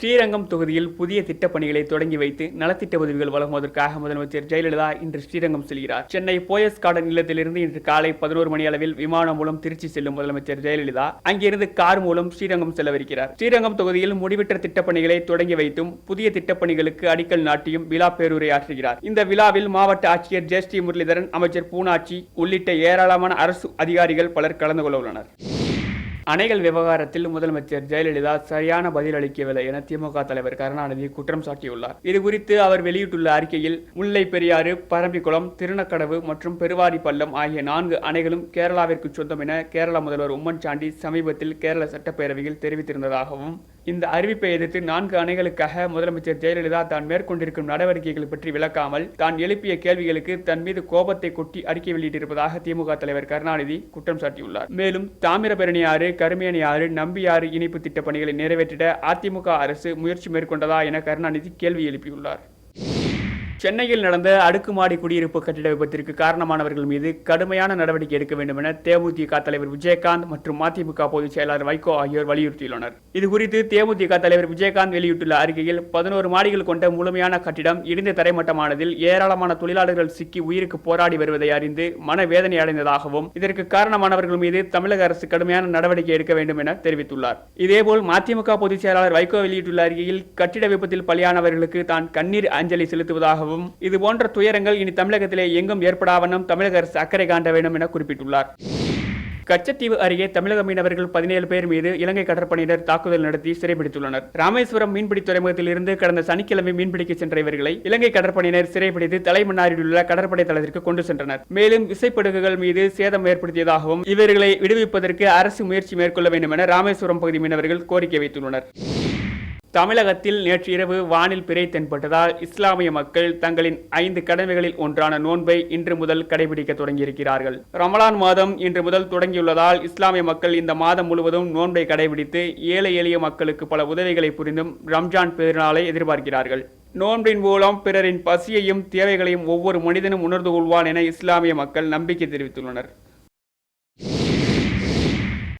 ஸ்ரீரங்கம் தொகுதியில் புதிய திட்டப்பணிகளை தொடங்கி வைத்து நலத்திட்ட உதவிகள் வழங்குவதற்காக முதலமைச்சர் ஜெயலலிதா இன்று ஸ்ரீரங்கம் செல்கிறார். சென்னை போயஸ் கார்டன் இல்லத்திலிருந்து இன்று காலை 11 மணி அளவில் விமானம் மூலம் திருச்சி செல்லும் முதலமைச்சர் ஜெயலலிதா அங்கிருந்து கார் மூலம் ஸ்ரீரங்கம் செல்லவிருக்கிறார். ஸ்ரீரங்கம் தொகுதியில் முடிவற்ற திட்டப்பணிகளை தொடங்கி வைத்தும் புதிய திட்டப்பணிகளுக்கு அடிக்கல் நாட்டியும் விழா பேருரை ஆற்றுகிறார். இந்த விழாவில் மாவட்ட ஆட்சியர் ஜெயஸ்ரீ முரளிதரன், அமைச்சர் பூனாச்சி உள்ளிட்ட ஏராளமான அரசு அதிகாரிகள் பலர் கலந்து கொள்ள உள்ளனர். அணைகள் விவகாரத்தில் முதலமைச்சர் ஜெயலலிதா சரியான பதில் அளிக்கவில்லை என திமுக தலைவர் கருணாநிதி குற்றம் சாட்டியுள்ளார். இதுகுறித்து அவர் வெளியிட்டுள்ள அறிக்கையில், முல்லை பெரியாறு, பரம்பிக்குளம், திருநக்கடவு மற்றும் பெருவாரி பள்ளம் ஆகிய 4 அணைகளும் கேரளாவிற்கு சொந்தம் என கேரள முதல்வர் உம்மன் சாண்டி சமீபத்தில் கேரள சட்டப்பேரவையில் தெரிவித்திருந்ததாகவும், இந்த அறிவிப்பை எதிர்த்து 4 அணைகளுக்காக முதலமைச்சர் ஜெயலலிதா தான் மேற்கொண்டிருக்கும் நடவடிக்கைகள் பற்றி விளக்காமல் தான் எழுப்பிய கேள்விகளுக்கு தன் மீது கோபத்தை கொட்டி அறிக்கை வெளியிட்டிருப்பதாக திமுக தலைவர் கருணாநிதி குற்றம் சாட்டியுள்ளார். மேலும் தாமிரபரணி ஆறு, கருமேனி ஆறு, நம்பியாறு இணைப்பு திட்ட பணிகளை நிறைவேற்றிட அதிமுக அரசு முயற்சி மேற்கொண்டதா என கருணாநிதி கேள்வி எழுப்பியுள்ளார். சென்னையில் நடந்த அடுக்குமாடி குடியிருப்பு கட்டிட விபத்திற்கு காரணமானவர்கள் மீது கடுமையான நடவடிக்கை எடுக்க வேண்டும் என தேமுதிக தலைவர் விஜயகாந்த் மற்றும் மதிமுக பொதுச் செயலாளர் வைகோ ஆகியோர் வலியுறுத்தியுள்ளனர். இதுகுறித்து தேமுதிக தலைவர் விஜயகாந்த் வெளியிட்டுள்ள அறிக்கையில், 11 மாடிகள் கொண்ட முழுமையான கட்டிடம் இடிந்து தரைமட்டமானதில் ஏராளமான தொழிலாளர்கள் சிக்கி உயிருக்கு போராடி வருவதை அறிந்து மனவேதனை அடைந்ததாகவும், இதற்கு காரணமானவர்கள் மீது தமிழக அரசு கடுமையான நடவடிக்கை எடுக்க வேண்டும் என தெரிவித்துள்ளார். இதேபோல் மதிமுக பொதுச் செயலாளர் வைகோ வெளியிட்டுள்ள அறிக்கையில், கட்டிட விபத்தில் பலியானவர்களுக்கு தான் கண்ணீர் அஞ்சலி செலுத்துவதாக, இது போன்ற துயரங்கள் இனி தமிழகத்திலே எங்கும் ஏற்படாவண்ணம் தமிழக அரசு அக்கறை காட்ட வேண்டும் என குறிப்பிட்டுள்ளார். கச்சத்தீவு அருகே தமிழக மீனவர்கள் 17 பேர் மீது இலங்கை கடற்படையினர் தாக்குதல் நடத்தி சிறைபிடித்துள்ளனர். ராமேஸ்வரம் மீன்பிடி துறைமுகத்தில் இருந்து கடந்த சனிக்கிழமை மீன்பிடிக்க சென்ற இவர்களை இலங்கை கடற்படையினர் சிறைபிடித்து தலைமன்னாரில் உள்ள கடற்படை தளத்திற்கு கொண்டு சென்றனர். மேலும் விசைப்படகுகள் மீது சேதம் ஏற்படுத்தியதாகவும், இவர்களை விடுவிப்பதற்கு அரசு முயற்சி மேற்கொள்ள வேண்டும் என ராமேஸ்வரம் பகுதி மீனவர்கள் கோரிக்கை வைத்துள்ளனர். தமிழகத்தில் நேற்று இரவு வானில் பிறை தென்பட்டதால் இஸ்லாமிய மக்கள் தங்களின் 5 கடமைகளில் ஒன்றான நோன்பை இன்று முதல் கடைபிடிக்க தொடங்கியிருக்கிறார்கள். ரமலான் மாதம் இன்று முதல் தொடங்கியுள்ளதால் இஸ்லாமிய மக்கள் இந்த மாதம் முழுவதும் நோன்பை கடைபிடித்து ஏழை எளிய மக்களுக்கு பல உதவிகளை புரிந்தும் ரம்ஜான் பெருநாளை எதிர்பார்க்கிறார்கள். நோன்பின் மூலம் பிறரின் பசியையும் தேவைகளையும் ஒவ்வொரு மனிதனும் உணர்ந்து கொள்வான் என இஸ்லாமிய மக்கள் நம்பிக்கை தெரிவித்துள்ளனர்.